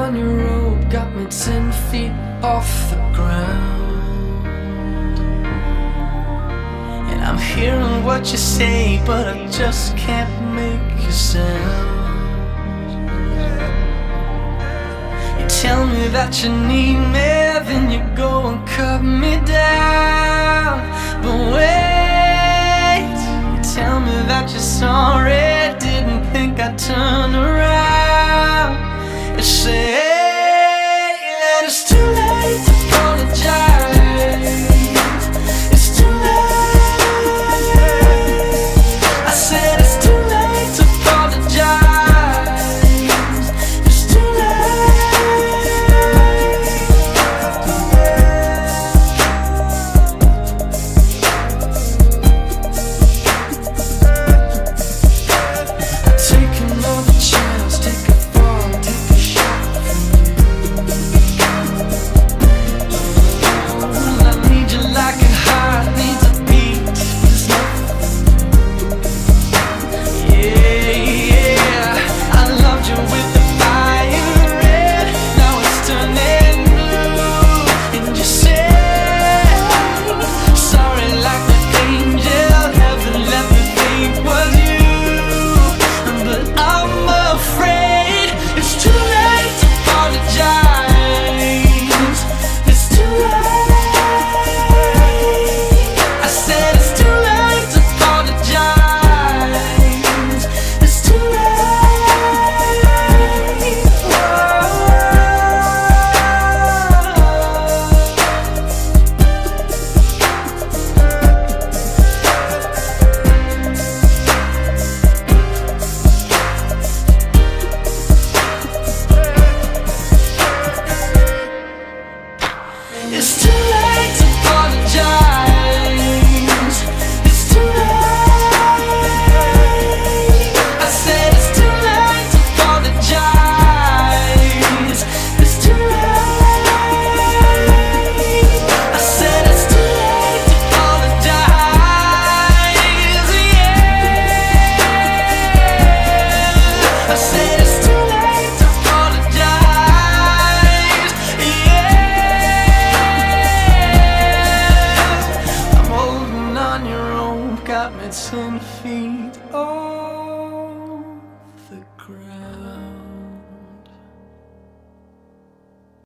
on your rope got me 10 feet off the ground. And I'm hearing what you say, but I just can't make a sound. You tell me that you need me, then you go and cut me down. But wait, you tell me that you're sorry, didn't think I'd turn around. You say that it's too late to apologize. It's too late. I said it's too late to apologize. It's too take another chance, take a fall, take a shot from you. I need you like a heart needs a beat. There's nothing. Yeah, I loved you with the fire red. Now it's turning blue. And you say sorry like an angel. Heaven let me think was you. But I'm afraid it's too late to apologize. It's too late. I said it's too late to apologize. It's too late. It's too late to apologize. It's too late. I said it's too late to apologize. It's too late. I said it's too late to apologize. Yeah. I said it's too late to apologize. Yeah. I'm holding on your rope, got me 10 feet off the ground.